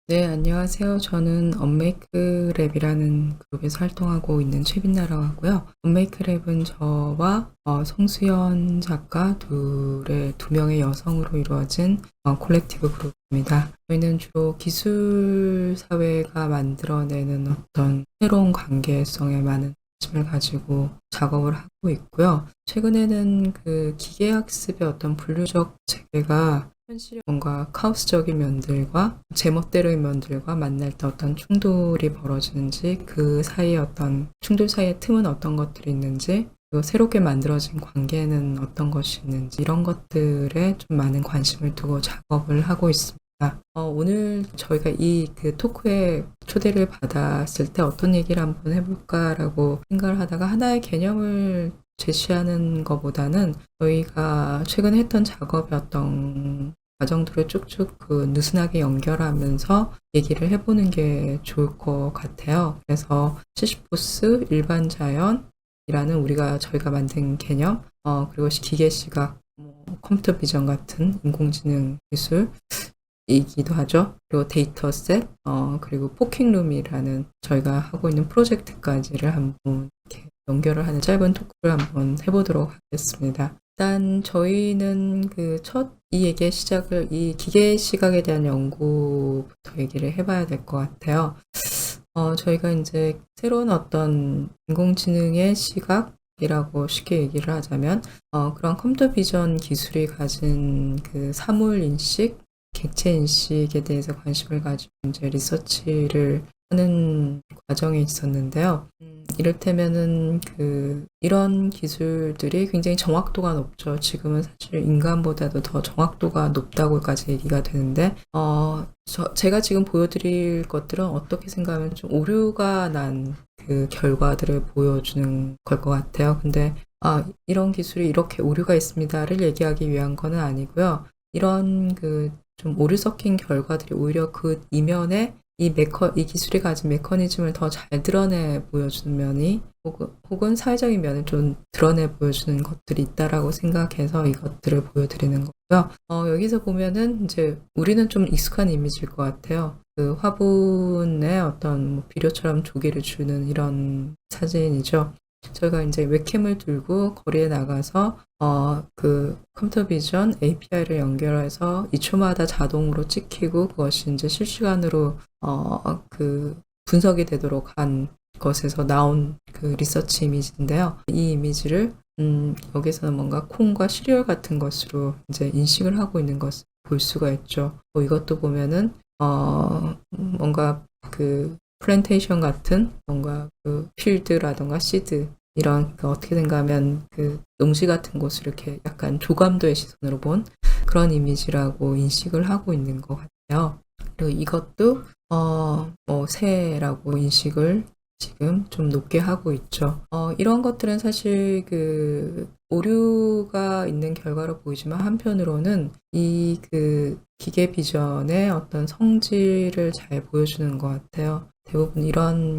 네, 안녕하세요. 저는 언메이크랩이라는 그룹에서 활동하고 있는 최빈나라고 하고요. 언메이크랩은 저와 송수연 작가 두 명의 여성으로 이루어진 콜렉티브 그룹입니다. 저희는 주로 기술 사회가 만들어내는 어떤 새로운 관계성에 많은 관심을 가지고 작업을 하고 있고요. 최근에는 그 기계학습의 어떤 분류적 체계가 현실의 뭔가 카오스적인 면들과 제멋대로인 면들과 만날 때 어떤 충돌이 벌어지는지, 그 사이에 어떤 충돌 사이에 틈은 어떤 것들이 있는지, 그리고 새롭게 만들어진 관계는 어떤 것이 있는지, 이런 것들에 좀 많은 관심을 두고 작업을 하고 있습니다. 오늘 저희가 이 그 토크에 초대를 받았을 때 어떤 얘기를 한번 해볼까라고 생각을 하다가 하나의 개념을 제시하는 것보다는 저희가 최근에 했던 작업의 어떤 과정들을 쭉쭉 느슨하게 연결하면서 얘기를 해보는 게 좋을 것 같아요. 그래서 시시포스, 일반 자연이라는 저희가 만든 개념, 그리고 기계 시각, 컴퓨터 비전 같은 인공지능 기술이기도 하죠. 그리고 데이터셋, 그리고 포킹룸이라는 저희가 하고 있는 프로젝트까지를 한번 이렇게 연결을 하는 짧은 토크를 한번 해보도록 하겠습니다. 일단 저희는 이 얘기의 시작을 이 기계 시각에 대한 연구부터 얘기를 해봐야 될 것 같아요. 저희가 이제 새로운 어떤 인공지능의 시각이라고 쉽게 얘기를 하자면, 그런 컴퓨터 비전 기술이 가진 그 사물 인식, 객체 인식에 대해서 관심을 가지고 이제 리서치를 하는 과정에 있었는데요. 이를테면은 이런 기술들이 굉장히 정확도가 높죠. 지금은 사실 인간보다도 더 정확도가 높다고까지 얘기가 되는데, 제가 지금 보여드릴 것들은 어떻게 생각하면 좀 오류가 난 그 결과들을 보여주는 걸 것 같아요. 근데, 이런 기술이 이렇게 오류가 있습니다를 얘기하기 위한 거는 아니고요. 이런 좀 오류 섞인 결과들이 오히려 그 이면에 이 기술이 가진 메커니즘을 더 잘 드러내 보여주는 면이 혹은 사회적인 면을 좀 드러내 보여주는 것들이 있다라고 생각해서 이것들을 보여드리는 거고요. 여기서 보면은 이제 우리는 좀 익숙한 이미지일 것 같아요. 그 화분에 어떤 비료처럼 조개를 주는 이런 사진이죠. 저희가 이제 웹캠을 들고 거리에 나가서 컴퓨터 비전 API를 연결해서 2초마다 자동으로 찍히고 그것이 이제 실시간으로 분석이 되도록 한 것에서 나온 그 리서치 이미지인데요. 이 이미지를 여기서는 뭔가 콩과 시리얼 같은 것으로 이제 인식을 하고 있는 것을 볼 수가 있죠. 이것도 보면은 뭔가 플랜테이션 같은 뭔가 필드라던가 시드 이런 어떻게든가 하면 농지 같은 곳을 이렇게 약간 조감도의 시선으로 본 그런 이미지라고 인식을 하고 있는 것 같아요. 그리고 이것도 새라고 인식을 지금 좀 높게 하고 있죠. 이런 것들은 사실 오류가 있는 결과로 보이지만 한편으로는 이 기계 비전의 어떤 성질을 잘 보여주는 것 같아요. 대부분 이런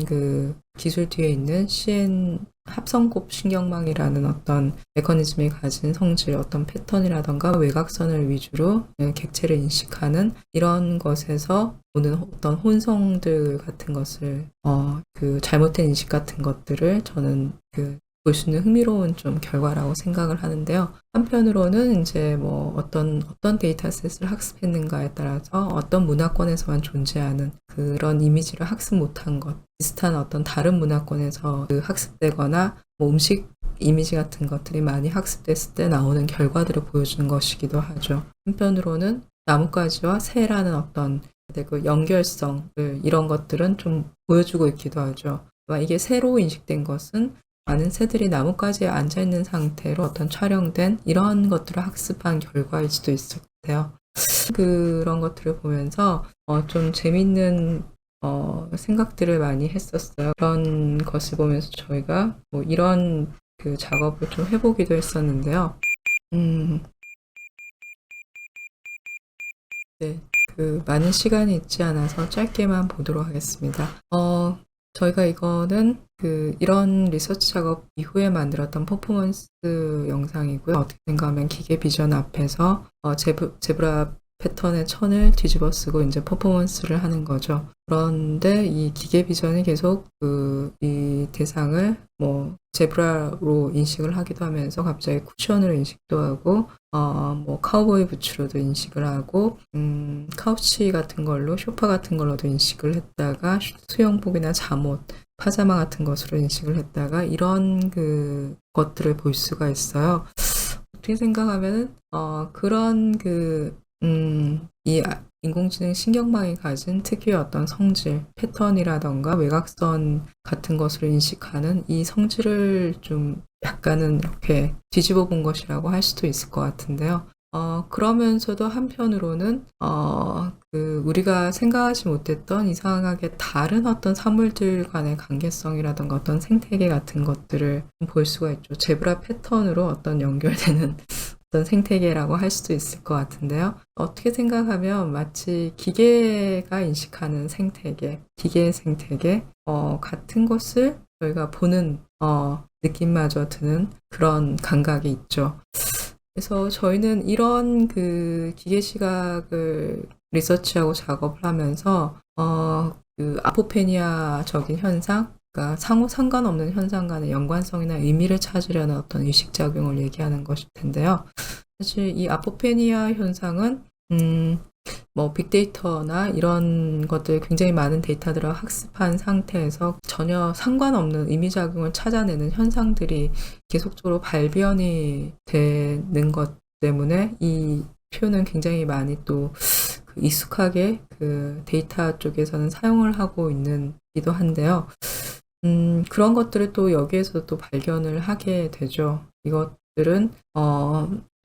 기술 뒤에 있는 CN 합성곱 신경망이라는 어떤 메커니즘이 가진 성질, 어떤 패턴이라던가 외곽선을 위주로 객체를 인식하는 이런 것에서 오는 어떤 혼성들 같은 것을, 잘못된 인식 같은 것들을 저는 볼 수 있는 흥미로운 좀 결과라고 생각을 하는데요. 한편으로는 이제 어떤 데이터셋을 학습했는가에 따라서 어떤 문화권에서만 존재하는 그런 이미지를 학습 못한 것, 비슷한 어떤 다른 문화권에서 학습되거나 음식 이미지 같은 것들이 많이 학습됐을 때 나오는 결과들을 보여주는 것이기도 하죠. 한편으로는 나뭇가지와 새라는 어떤 연결성, 이런 것들은 좀 보여주고 있기도 하죠. 이게 새로 인식된 것은 많은 새들이 나뭇가지에 앉아있는 상태로 어떤 촬영된 이런 것들을 학습한 결과일 수도 있을 것 같아요. 그런 것들을 보면서 좀 재밌는 생각들을 많이 했었어요. 그런 것을 보면서 저희가 이런 작업을 좀 해보기도 했었는데요. 네, 많은 시간이 있지 않아서 짧게만 보도록 하겠습니다. 저희가 이거는 이런 리서치 작업 이후에 만들었던 퍼포먼스 영상이고요. 어떻게 생각하면 기계 비전 앞에서 제브라 패턴의 천을 뒤집어 쓰고 이제 퍼포먼스를 하는 거죠. 그런데 이 기계 비전이 계속 이 대상을 뭐 제브라로 인식을 하기도 하면서 갑자기 쿠션으로 인식도 하고 뭐 카우보이 부츠로도 인식을 하고 카우치 같은 걸로 소파 같은 걸로도 인식을 했다가 수영복이나 잠옷 파자마 같은 것으로 인식을 했다가 이런 것들을 볼 수가 있어요. 어떻게 생각하면은 그런 이 인공지능 신경망이 가진 특유의 어떤 성질, 패턴이라던가 외곽선 같은 것을 인식하는 이 성질을 좀 약간은 이렇게 뒤집어 본 것이라고 할 수도 있을 것 같은데요. 그러면서도 한편으로는 우리가 생각하지 못했던 이상하게 다른 어떤 사물들 간의 관계성이라던가 어떤 생태계 같은 것들을 볼 수가 있죠. 제브라 패턴으로 어떤 연결되는 어떤 생태계라고 할 수도 있을 것 같은데요. 어떻게 생각하면 마치 기계가 인식하는 생태계, 기계의 생태계 같은 것을 저희가 보는 느낌마저 드는 그런 감각이 있죠. 그래서 저희는 이런 기계 시각을 리서치하고 작업을 하면서 아포페니아적인 현상, 그러니까 상호 상관없는 현상 간의 연관성이나 의미를 찾으려는 어떤 의식작용을 얘기하는 것일 텐데요. 사실 이 아포페니아 현상은 뭐 빅데이터나 이런 것들 굉장히 많은 데이터들을 학습한 상태에서 전혀 상관없는 의미작용을 찾아내는 현상들이 계속적으로 발견이 되는 것 때문에 이 표현은 굉장히 많이 또 익숙하게 데이터 쪽에서는 사용을 하고 있기도 한데요. 그런 것들을 또 여기에서 또 발견을 하게 되죠. 이것들은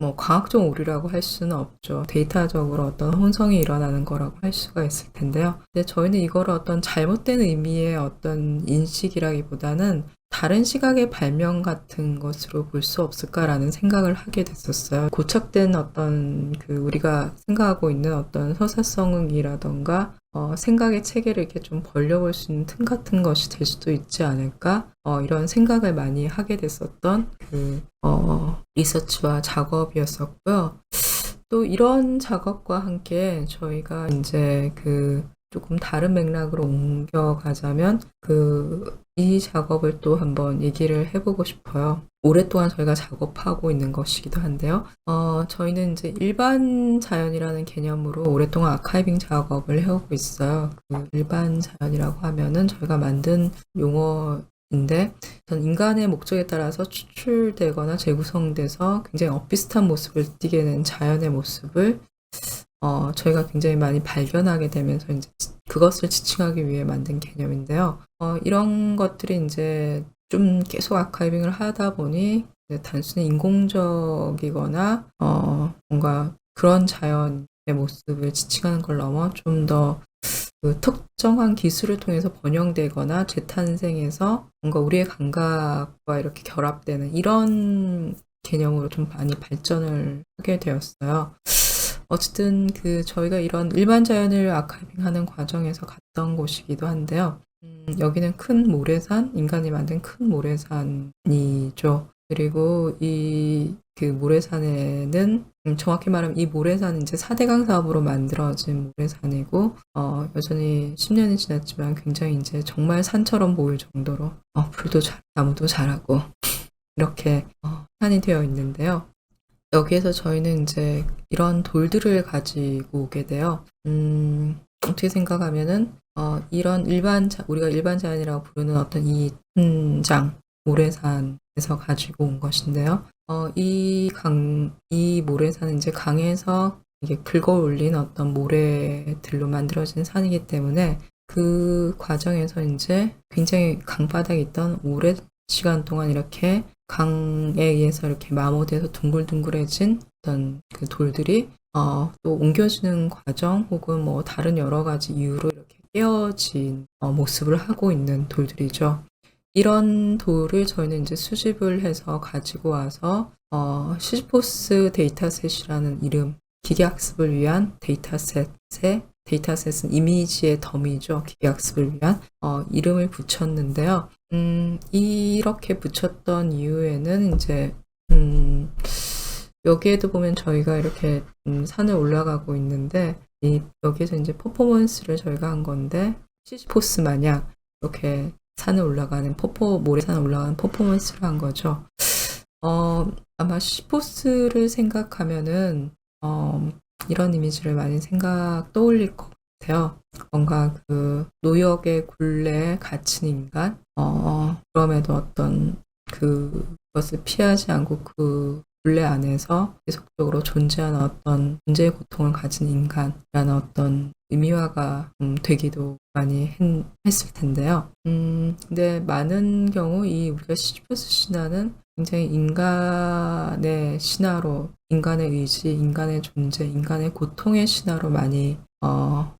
뭐 과학적 오류라고 할 수는 없죠. 데이터적으로 어떤 혼성이 일어나는 거라고 할 수가 있을 텐데요. 근데 저희는 이거를 어떤 잘못된 의미의 어떤 인식이라기보다는 다른 시각의 발명 같은 것으로 볼 수 없을까라는 생각을 하게 됐었어요. 고착된 어떤 우리가 생각하고 있는 어떤 서사성이라던가 생각의 체계를 이렇게 좀 벌려볼 수 있는 틈 같은 것이 될 수도 있지 않을까? 이런 생각을 많이 하게 됐었던 리서치와 작업이었었고요. 또 이런 작업과 함께 저희가 이제 조금 다른 맥락으로 옮겨가자면 이 작업을 또 한번 얘기를 해보고 싶어요. 오랫동안 저희가 작업하고 있는 것이기도 한데요. 저희는 이제 일반 자연이라는 개념으로 오랫동안 아카이빙 작업을 해오고 있어요. 일반 자연이라고 하면은 저희가 만든 용어인데 전 인간의 목적에 따라서 추출되거나 재구성돼서 굉장히 엇비슷한 모습을 띠게 된 자연의 모습을 저희가 굉장히 많이 발견하게 되면서 이제 그것을 지칭하기 위해 만든 개념인데요. 이런 것들이 이제 좀 계속 아카이빙을 하다 보니 단순히 인공적이거나 뭔가 그런 자연의 모습을 지칭하는 걸 넘어 좀 더 특정한 기술을 통해서 번영되거나 재탄생해서 뭔가 우리의 감각과 이렇게 결합되는 이런 개념으로 좀 많이 발전을 하게 되었어요. 어쨌든 저희가 이런 일반 자연을 아카이빙하는 과정에서 갔던 곳이기도 한데요. 여기는 큰 모래산, 인간이 만든 큰 모래산이죠. 그리고 이 모래산에는 정확히 말하면 이 모래산은 이제 4대강 사업으로 만들어진 모래산이고 여전히 10년이 지났지만 굉장히 이제 정말 산처럼 보일 정도로 풀도 잘, 나무도 자라고 이렇게 산이 되어 있는데요. 여기에서 저희는 이제 이런 돌들을 가지고 오게 돼요. 어떻게 생각하면은 이런 우리가 일반 자연이라고 부르는 어떤 이 현장, 모래산에서 가지고 온 것인데요. 이 모래산은 이제 강에서 이게 긁어 올린 어떤 모래들로 만들어진 산이기 때문에 그 과정에서 이제 굉장히 강바닥에 있던 오랜 시간 동안 이렇게 강에 의해서 이렇게 마모돼서 둥글둥글해진 어떤 돌들이 또 옮겨지는 과정 혹은 뭐 다른 여러 가지 이유로 이렇게 깨어진 모습을 하고 있는 돌들이죠. 이런 돌을 저희는 이제 수집을 해서 가지고 와서 시지포스 데이터셋이라는 이름, 기계학습을 위한 데이터셋은 이미지의 더미죠. 기계학습을 위한 이름을 붙였는데요. 이렇게 붙였던 이유에는 이제 여기에도 보면 저희가 이렇게 산을 올라가고 있는데 여기에서 이제 퍼포먼스를 저희가 한 건데 시시포스 마냥 이렇게 산을 올라가는 모래산을 올라가는 퍼포먼스를 한 거죠. 아마 시시포스를 생각하면은 이런 이미지를 많이 떠올릴 것 같아요. 뭔가 그 노역의 굴레에 갇힌 인간, 그럼에도 어떤 그것을 피하지 않고 그 굴레 안에서 계속적으로 존재하는 어떤 존재의 고통을 가진 인간이라는 어떤 의미화가 되기도 많이 했을 텐데요. 근데 많은 경우 우리가 시지푸스 신화는 굉장히 인간의 신화로, 인간의 의지, 인간의 존재, 인간의 고통의 신화로 많이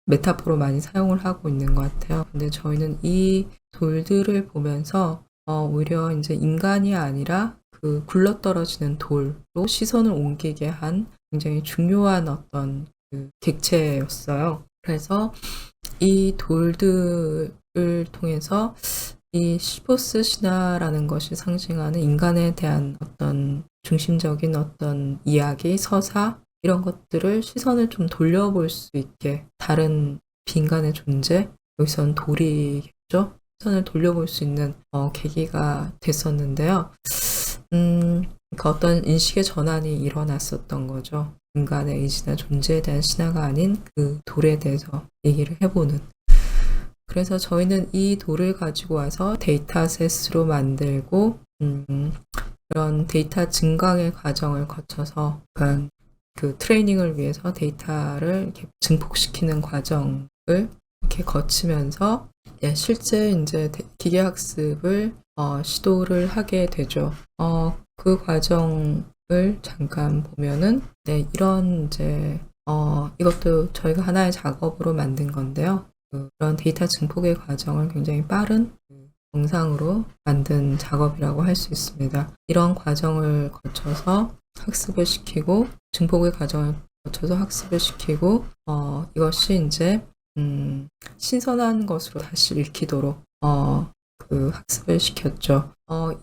메타포로 많이 사용을 하고 있는 것 같아요. 근데 저희는 이 돌들을 보면서 오히려 이제 인간이 아니라 그 굴러떨어지는 돌로 시선을 옮기게 한 굉장히 중요한 어떤 그 객체였어요. 그래서 이 돌들을 통해서 이 시포스 신화라는 것이 상징하는 인간에 대한 어떤 중심적인 어떤 이야기, 서사 이런 것들을 시선을 좀 돌려볼 수 있게 다른 비인간의 존재, 여기선 돌이겠죠? 시선을 돌려볼 수 있는 계기가 됐었는데요. 그 어떤 인식의 전환이 일어났었던 거죠. 인간의 의지나 존재에 대한 신화가 아닌 그 돌에 대해서 얘기를 해보는. 그래서 저희는 이 돌을 가지고 와서 데이터셋으로 만들고 그런 데이터 증강의 과정을 거쳐서 그 트레이닝을 위해서 데이터를 이렇게 증폭시키는 과정을 이렇게 거치면서 실제 이제 기계학습을 시도를 하게 되죠. 그 과정을 잠깐 보면은 이런 이제 이것도 저희가 하나의 작업으로 만든 건데요. 그런 데이터 증폭의 과정을 굉장히 빠른 정상으로 만든 작업이라고 할 수 있습니다. 이런 과정을 거쳐서 학습을 시키고 증폭의 과정을 거쳐서 학습을 시키고 이것이 이제 신선한 것으로 다시 읽히도록 그 학습을 시켰죠.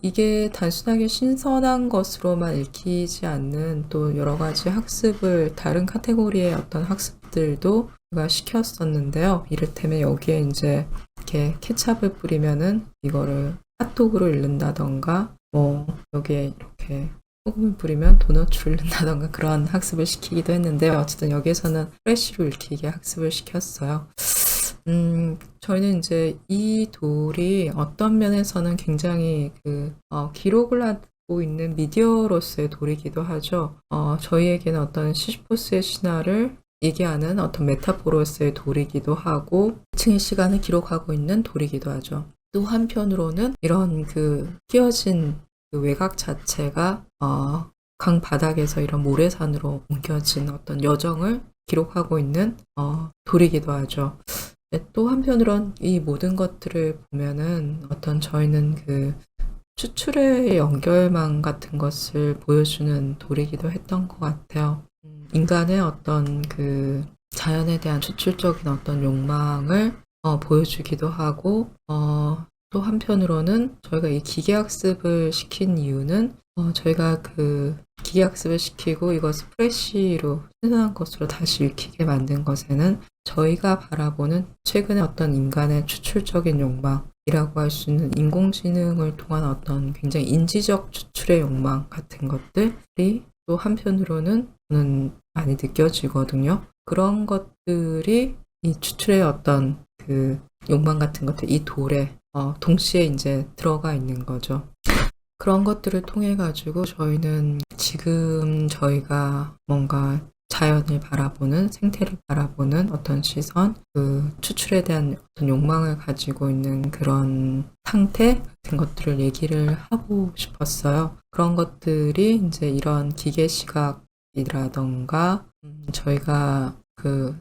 이게 단순하게 신선한 것으로만 읽히지 않는 또 여러 가지 학습을 다른 카테고리의 어떤 학습들도 제가 시켰었는데요. 이를테면 여기에 이제 이렇게 케찹을 뿌리면은 이거를 핫도그로 읽는다던가 여기에 이렇게 소금을 뿌리면 도너츠로 읽는다던가 그런 학습을 시키기도 했는데요. 어쨌든 여기에서는 프레쉬로 읽히게 학습을 시켰어요. 저희는 이제 이 돌이 어떤 면에서는 굉장히 기록을 하고 있는 미디어로서의 돌이기도 하죠. 저희에게는 어떤 시시포스의 신화를 얘기하는 어떤 메타포로서의 돌이기도 하고 층의 시간을 기록하고 있는 돌이기도 하죠. 또 한편으로는 이런 끼어진 외곽 자체가 강 바닥에서 이런 모래산으로 옮겨진 어떤 여정을 기록하고 있는 돌이기도 하죠. 또 한편으론 이 모든 것들을 보면은 저희는 추출의 연결망 같은 것을 보여주는 돌이기도 했던 것 같아요. 인간의 어떤 자연에 대한 추출적인 어떤 욕망을 보여주기도 하고 또 한편으로는 저희가 이 기계학습을 시킨 이유는 저희가 기계학습을 시키고 이것을 프레쉬로 신선한 것으로 다시 읽히게 만든 것에는 저희가 바라보는 최근의 어떤 인간의 추출적인 욕망이라고 할 수 있는 인공지능을 통한 어떤 굉장히 인지적 추출의 욕망 같은 것들이 또 한편으로는 저는 많이 느껴지거든요. 그런 것들이 이 추출의 어떤 욕망 같은 것들, 이 돌에 동시에 이제 들어가 있는 거죠. 그런 것들을 통해 가지고 저희는 지금 저희가 뭔가 자연을 바라보는, 생태를 바라보는 어떤 시선, 추출에 대한 어떤 욕망을 가지고 있는 그런 상태 같은 것들을 얘기를 하고 싶었어요. 그런 것들이 이제 이런 기계 시각이라던가 저희가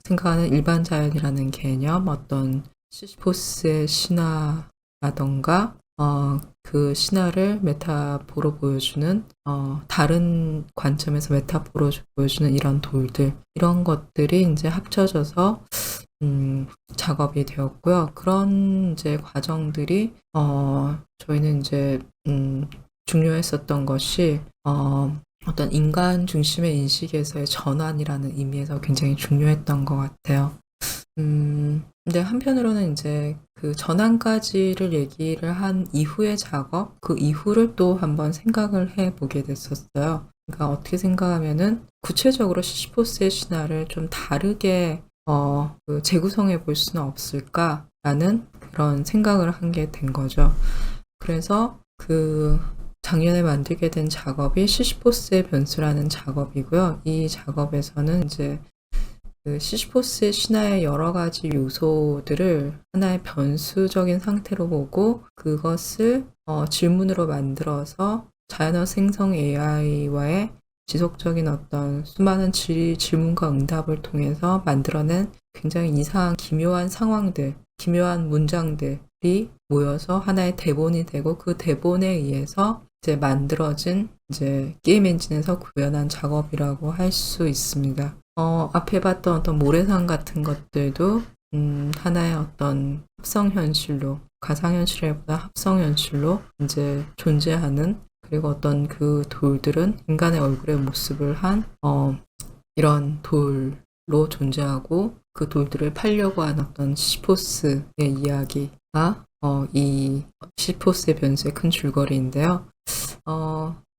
생각하는 일반 자연이라는 개념, 어떤 시시포스의 신화라던가 그 신화를 메타포로 보여주는 다른 관점에서 메타포로 보여주는 이런 돌들, 이런 것들이 이제 합쳐져서 작업이 되었고요. 그런 이제 과정들이 저희는 이제 중요했었던 것이 어떤 인간 중심의 인식에서의 전환이라는 의미에서 굉장히 중요했던 것 같아요. 근데 한편으로는 이제 그 전환까지를 얘기를 한 이후의 작업, 그 이후를 또 한번 생각을 해보게 됐었어요. 그러니까 어떻게 생각하면은 구체적으로 시시포스의 신화를 좀 다르게 재구성해 볼 수는 없을까라는 그런 생각을 한 게 된 거죠. 그래서 그 작년에 만들게 된 작업이 시시포스의 변수라는 작업이고요. 이 작업에서는 이제 그 시시포스의 신화의 여러 가지 요소들을 하나의 변수적인 상태로 보고 그것을 질문으로 만들어서 자연어 생성 AI와의 지속적인 어떤 수많은 질문과 응답을 통해서 만들어낸 굉장히 이상한 기묘한 상황들, 기묘한 문장들이 모여서 하나의 대본이 되고 그 대본에 의해서 이제 만들어진 이제 게임 엔진에서 구현한 작업이라고 할 수 있습니다. 앞에 봤던 어떤 모래산 같은 것들도 하나의 어떤 합성 현실로, 가상 현실보다 합성 현실로 이제 존재하는, 그리고 어떤 그 돌들은 인간의 얼굴의 모습을 한 이런 돌로 존재하고 그 돌들을 팔려고 하는 어떤 시포스의 이야기가 이 시포스의 변수의 큰 줄거리인데요.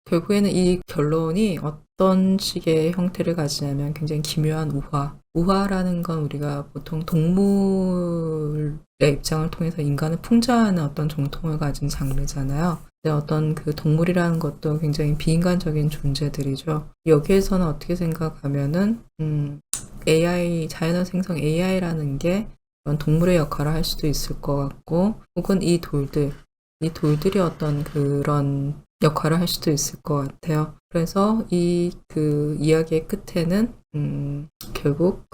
결국에는 이 결론이 어떤 식의 형태를 가지냐면 굉장히 기묘한 우화. 우화라는 건 우리가 보통 동물의 입장을 통해서 인간을 풍자하는 어떤 정통을 가진 장르잖아요. 근데 어떤 그 동물이라는 것도 굉장히 비인간적인 존재들이죠. 여기에서는 어떻게 생각하면은 AI, 자연어 생성 AI라는 게 그런 동물의 역할을 할 수도 있을 것 같고, 혹은 이 돌들이 어떤 그런 역할을 할 수도 있을 것 같아요. 그래서 그 이야기의 끝에는 결국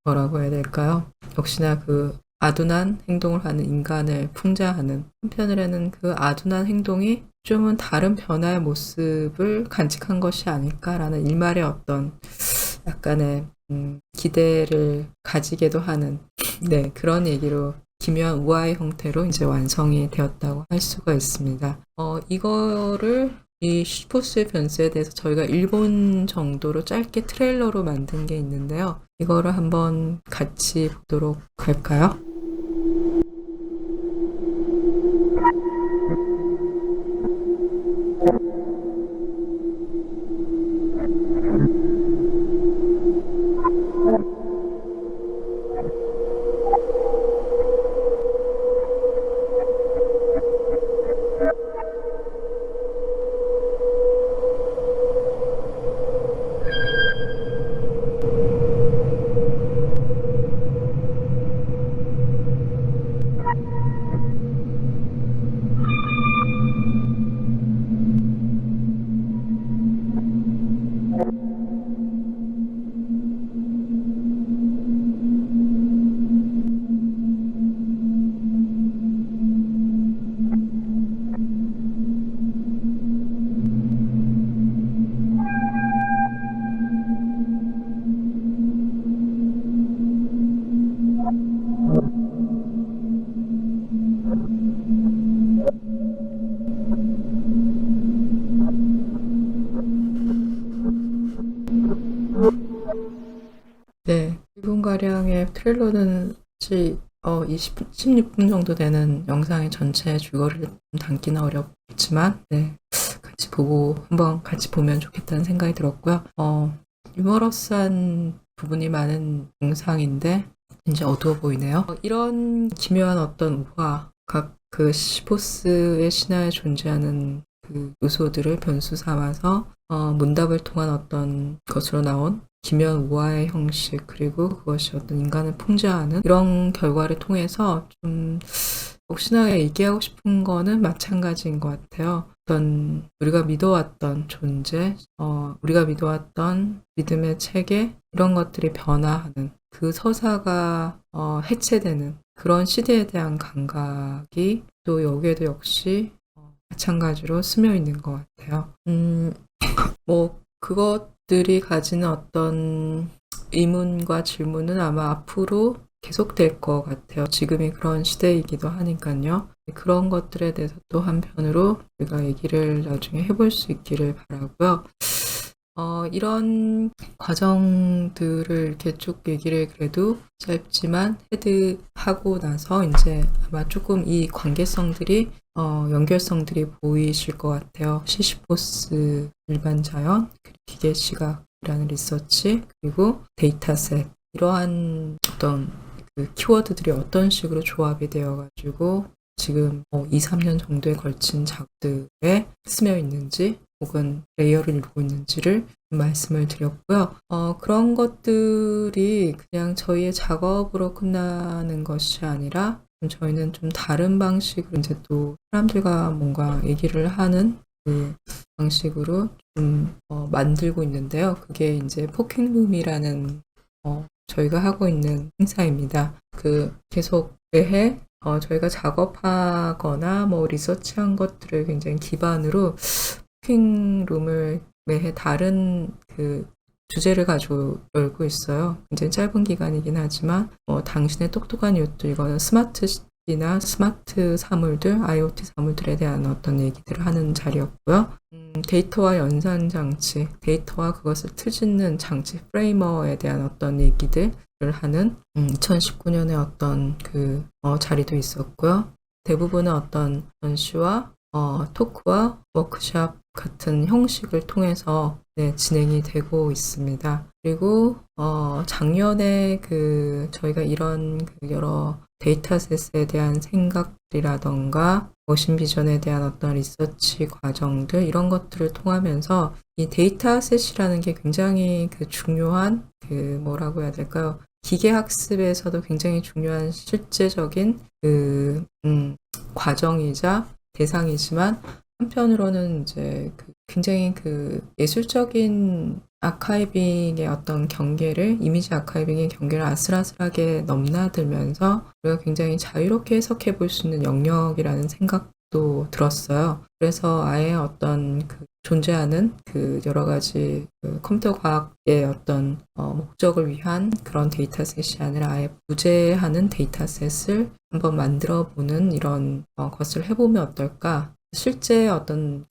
뭐라고 해야 될까요? 역시나 그 아둔한 행동을 하는 인간을 풍자하는, 한편으로는 그 아둔한 행동이 좀은 다른 변화의 모습을 간직한 것이 아닐까라는 일말의 어떤 약간의 기대를 가지게도 하는 네, 그런 얘기로 기묘한 우아의 형태로 이제 완성이 되었다고 할 수가 있습니다. 이거를 이 시포스의 변수에 대해서 저희가 1분 정도로 짧게 트레일러로 만든 게 있는데요. 이거를 한번 같이 보도록 할까요? 네, 1분가량의 트레일러는 16분 정도 되는 영상의 전체 줄거리를 좀 담기는 어렵지만, 네, 한번 같이 보면 좋겠다는 생각이 들었고요. 유머러스한 부분이 많은 영상인데, 이제 어두워 보이네요. 이런 기묘한 어떤 우화, 각 그 시포스의 신화에 존재하는 그 요소들을 변수 삼아서 문답을 통한 어떤 것으로 나온 기묘한 우화의 형식, 그리고 그것이 어떤 인간을 풍자하는 이런 결과를 통해서 좀 혹시나 얘기하고 싶은 거는 마찬가지인 것 같아요. 어떤 우리가 믿어왔던 존재, 우리가 믿어왔던 믿음의 체계, 이런 것들이 변화하는, 그 서사가 해체되는 그런 시대에 대한 감각이 또 여기에도 역시 마찬가지로 스며 있는 것 같아요. 그것들이 가지는 어떤 의문과 질문은 아마 앞으로 계속될 것 같아요. 지금이 그런 시대이기도 하니까요. 그런 것들에 대해서 또 한편으로 우리가 얘기를 나중에 해볼 수 있기를 바라고요. 이런 과정들을 이렇게 쭉 얘기를 그래도 짧지만 헤드하고 나서 이제 아마 조금 이 관계성들이 연결성들이 보이실 것 같아요. 시시포스 일반 자연, 기계 시각이라는 리서치, 그리고 데이터셋 이러한 어떤 그 키워드들이 어떤 식으로 조합이 되어가지고 지금 2, 3년 정도에 걸친 작들에 스며 있는지 혹은 레이어를 이루고 있는지를 말씀을 드렸고요. 그런 것들이 그냥 저희의 작업으로 끝나는 것이 아니라 저희는 좀 다른 방식으로 이제 또 사람들과 뭔가 얘기를 하는 그 방식으로 좀 만들고 있는데요. 그게 이제 포킹룸이라는 저희가 하고 있는 행사입니다. 계속 매해 저희가 작업하거나 뭐 리서치한 것들을 굉장히 기반으로 포킹룸을 매해 다른 주제를 가지고 열고 있어요. 굉장히 짧은 기간이긴 하지만 당신의 똑똑한 이웃들, 이거는 스마트 시티나 스마트 사물들, IoT 사물들에 대한 어떤 얘기들을 하는 자리였고요. 데이터와 연산 장치, 데이터와 그것을 트짓는 장치, 프레이머에 대한 어떤 얘기들을 하는 2019년에 어떤 자리도 있었고요. 대부분은 어떤 전시와 토크와 워크샵 같은 형식을 통해서 진행이 되고 있습니다. 그리고 작년에 저희가 이런 여러 데이터셋에 대한 생각들이라던가 머신 비전에 대한 어떤 리서치 과정들 이런 것들을 통하면서 이 데이터셋이라는 게 굉장히 중요한 뭐라고 해야 될까요? 기계 학습에서도 굉장히 중요한 실제적인 과정이자 대상이지만 한편으로는 이제 굉장히 예술적인 아카이빙의 어떤 경계를, 이미지 아카이빙의 경계를 아슬아슬하게 넘나들면서 우리가 굉장히 자유롭게 해석해 볼 수 있는 영역이라는 생각도 들었어요. 그래서 아예 어떤 존재하는 여러 가지 컴퓨터 과학의 어떤 목적을 위한 그런 데이터셋이 아니라 아예 부재하는 데이터셋을 한번 만들어 보는 이런 것을 해보면 어떨까? 실제 어떤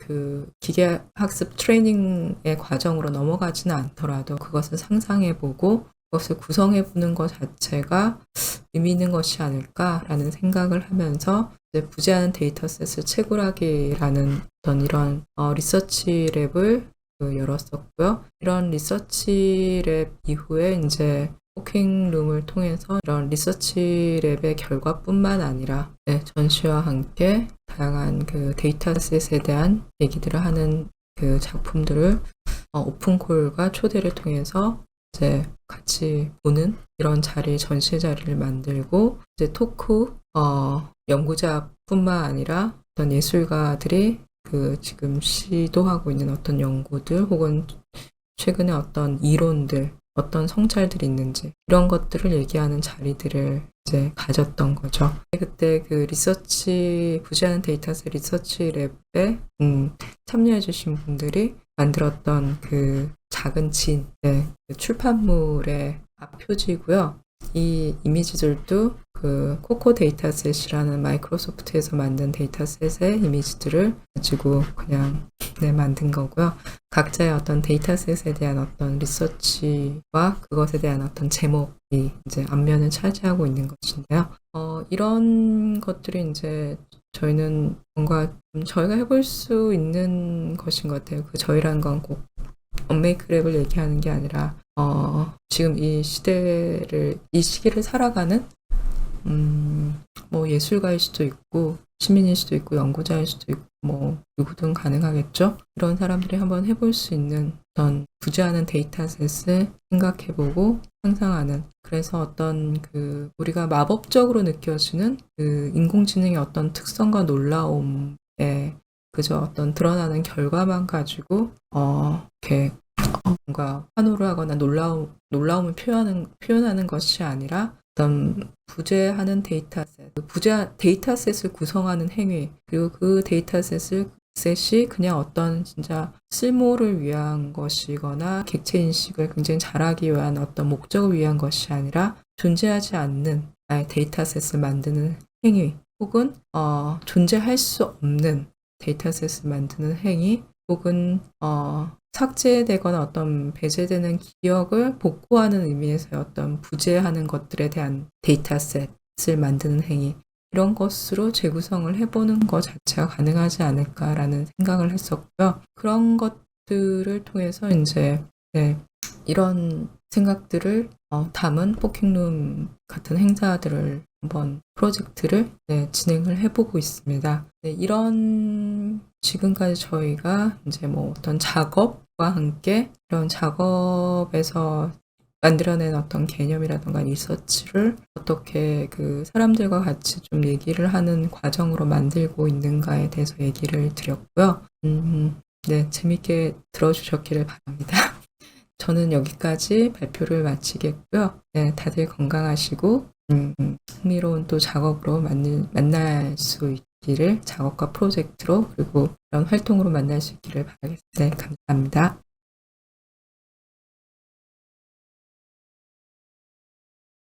기계 학습 트레이닝의 과정으로 넘어가지는 않더라도 그것을 상상해보고 그것을 구성해보는 것 자체가 의미 있는 것이 아닐까라는 생각을 하면서 이제 부재하는 데이터셋을 채굴하기라는 어떤 이런 리서치 랩을 열었었고요. 이런 리서치 랩 이후에 이제 포킹룸을 통해서 이런 리서치 랩의 결과뿐만 아니라 전시와 함께 다양한 데이터셋에 대한 얘기들을 하는 작품들을 오픈콜과 초대를 통해서 이제 같이 보는 이런 전시 자리를 만들고 이제 토크, 연구자뿐만 아니라 어떤 예술가들이 지금 시도하고 있는 어떤 연구들 혹은 최근에 어떤 이론들, 어떤 성찰들이 있는지 이런 것들을 얘기하는 자리들을 이제 가졌던 거죠. 그때 부재하는 데이터셋 리서치 랩에 참여해 주신 분들이 만들었던 작은 출판물의 앞표지고요. 이 이미지들도 코코 데이터셋이라는 마이크로소프트에서 만든 데이터셋의 이미지들을 가지고 그냥 만든 거고요. 각자의 어떤 데이터셋에 대한 어떤 리서치와 그것에 대한 어떤 제목이 이제 앞면을 차지하고 있는 것인데요. 이런 것들이 이제 저희는 뭔가 저희가 해볼 수 있는 것인 것 같아요. 저희란 건 꼭 언메이크 랩을 얘기하는 게 아니라 지금 이 시기를 살아가는 뭐 예술가일 수도 있고 시민일 수도 있고 연구자일 수도 있고 뭐 누구든 가능하겠죠. 이런 사람들이 한번 해볼 수 있는 어떤 부재하는 데이터셋을 생각해보고 상상하는, 그래서 어떤 우리가 마법적으로 느껴지는 인공지능의 어떤 특성과 놀라움에 그저 어떤 드러나는 결과만 가지고 이렇게 뭔가 환호를 하거나 놀라움을 표현하는 것이 아니라 어떤 부재하는 데이터셋을 구성하는 행위, 그리고 그 데이터셋이 그냥 어떤 진짜 쓸모를 위한 것이거나 객체 인식을 굉장히 잘하기 위한 어떤 목적을 위한 것이 아니라 존재하지 않는 데이터셋을 만드는 행위, 혹은 존재할 수 없는 데이터셋을 만드는 행위, 혹은 삭제되거나 어떤 배제되는 기억을 복구하는 의미에서의 어떤 부재하는 것들에 대한 데이터셋을 만드는 행위, 이런 것으로 재구성을 해보는 것 자체가 가능하지 않을까라는 생각을 했었고요. 그런 것들을 통해서 이제 이런 생각들을 담은 포킹룸 같은 행사들을 한번 프로젝트를 진행을 해보고 있습니다. 이런 지금까지 저희가 이제 뭐 어떤 작업과 함께 이런 작업에서 만들어낸 어떤 개념이라든가 리서치를 어떻게 그 사람들과 같이 좀 얘기를 하는 과정으로 만들고 있는가에 대해서 얘기를 드렸고요. 네, 재밌게 들어주셨기를 바랍니다. 저는 여기까지 발표를 마치겠고요. 네, 다들 건강하시고 흥미로운 또 작업으로 만날 수 있기를, 작업과 프로젝트로, 그리고 이런 활동으로 만날 수 있기를 바라겠습니다. 네, 감사합니다.